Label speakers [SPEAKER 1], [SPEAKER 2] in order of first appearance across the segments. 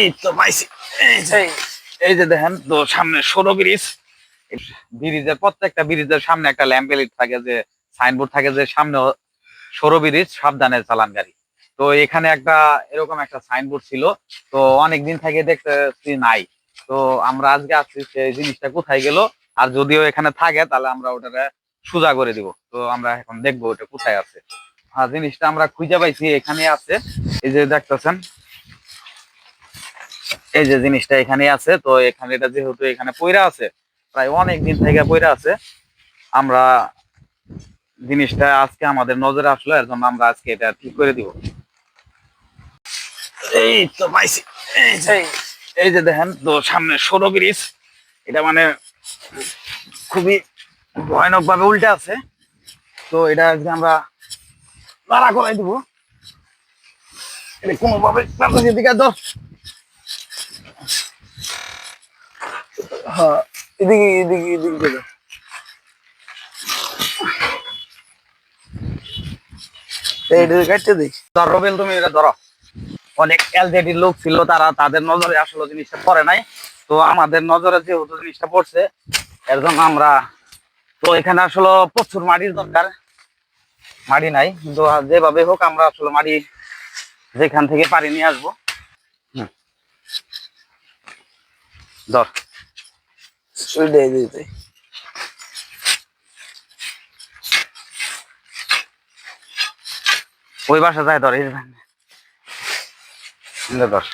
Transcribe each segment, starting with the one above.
[SPEAKER 1] এই তো পাইছি। এই যে দেখেন তো সামনে 16 ব্রিজ। ব্রিজের প্রত্যেকটা ব্রিজের সামনে একটা ল্যাম্পেলিট থাকে, যে সাইনবোর্ড থাকে যে সামনে 16 ব্রিজ সাবধানে চালান গাড়ি। তো এখানে একটা এরকম একটা সাইনবোর্ড ছিল, তো অনেকদিন থেকে দেখতেছি নাই। তো আমরা আজকে আসছি সেই জিনিসটা কোথায় গেল, আর যদিও এখানে থাকে তাহলে আমরা ওটা সোজা করে দিব। তো আমরা এখন দেখবো ওটা কোথায় আছে। আর জিনিসটা আমরা খুঁজে পাইছি, এখানে আছে। এই যে দেখতেছেন, এই যে জিনিসটা এখানে আছে। তো এখানে এটা যেহেতু এখানে পইরা আছে, প্রায় অনেক দিন থেকে পইরা আছে, আমরা জিনিসটা আজকে আমাদের নজরে আসলো, এর জন্য আমরা আজকে এটা ঠিক করে দিব। এই তো পাইছি। এই যে দেখেন তো সামনে 16 ব্রিজ। এটা মানে খুবই ভয়ানক ভাবে উল্টে আছে। তো এটা আজকে আমরা তাড়া করাই দিব। এটা কোনোভাবে দিকে ধর। হ্যাঁ, এদিকে এদিকে এদিকে ধর। এইটা কাটতে দিই। ধরো বেল, তুমি এটা ধরো। অনেক এলজেডি লোক ছিল, তারা তাদের নজরে আসলে জিনিসটা পড়ে নাই। তো আমাদের নজরে যেহেতু জিনিসটা পড়ছে, এর জন্য আমরা, তো এখানে আসলে প্রচুর মাটির দরকার। মাটি নাই, কিন্তু যেভাবে হোক আমরা আসলে মাটি যেখান থেকে পারি নিয়ে আসবো। ধর ওই বাসা যায়, ধর এই ধর।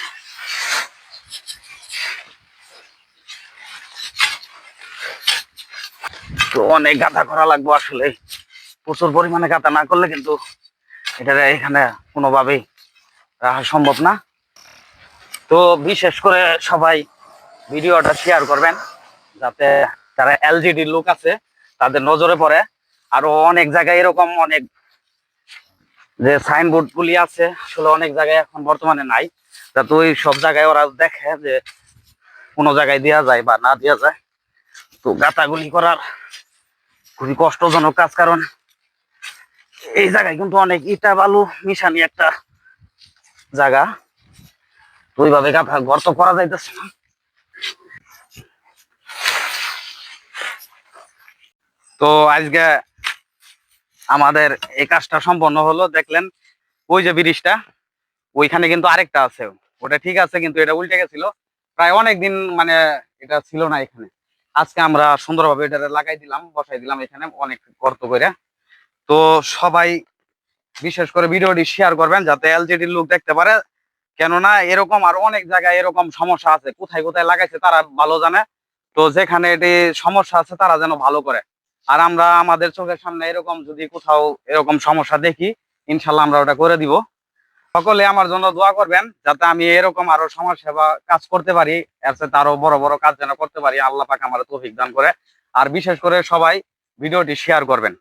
[SPEAKER 1] তো অনেক গাঁথা করা লাগবে আসলে, প্রচুর পরিমাণে গাঁথা না করলে কিন্তু এটা এখানে কোনোভাবেই রাখা সম্ভব না। তো বিশেষ করে সবাই ভিডিওটা শেয়ার করবেন, যাতে যারা এলজিডি লোক আছে তাদের নজরে পড়ে। আরো অনেক জায়গায় এরকম অনেক যে সাইনবোর্ড গুলি আছে, আসলে অনেক জায়গায় এখন বর্তমানে নাই, যাতে ওই সব জায়গায় ওরা দেখে যে কোনো জায়গায় দেওয়া যায় বা না দেওয়া যায়। তো গাঁথাগুলি করার খুবই কষ্টজনক কাজ, কারণ এই জায়গায় কিন্তু অনেক ইটা বালু মিশানি একটা জায়গা। তো ওইভাবে গাঁথা গর্ত করা যাইতেছে না। তো আজকে আমাদের এই কাজটা সম্পন্ন হলো, দেখলেন ওই যে ব্রিজটা, ওইখানে কিন্তু আরেকটা আছে। ওটা ঠিক আছে, কিন্তু এটা উল্টে গেছিল প্রায় অনেক দিন, মানে এটা ছিল না এখানে। আজকে আমরা সুন্দরভাবে এটা লাগাই দিলাম, বসাই দিলাম এখানে অনেক গর্ত করে। তো সবাই বিশেষ করে ভিডিওটি শেয়ার করবেন, যাতে এলজিডি লোক দেখতে পারে। কেননা এরকম আরো অনেক জায়গায় এরকম সমস্যা আছে, কোথায় কোথায় লাগাইছে তারা ভালো জানে। তো যেখানে এটি সমস্যা আছে তারা যেন ভালো করে। আর আমরা আমাদের চোখের সামনে এরকম যদি কোথাও এরকম সমস্যা দেখি, ইনশাল্লাহ আমরা ওটা করে দিব। সকলে আমার জন্য দোয়া করবেন, যাতে আমি এরকম আরো সমাজ সেবা কাজ করতে পারি, এর সাথে আরো বড় বড় কাজ যেন করতে পারি। আল্লাহ পাক আমার তৌফিক দান করে। আর বিশেষ করে সবাই ভিডিওটি শেয়ার করবেন।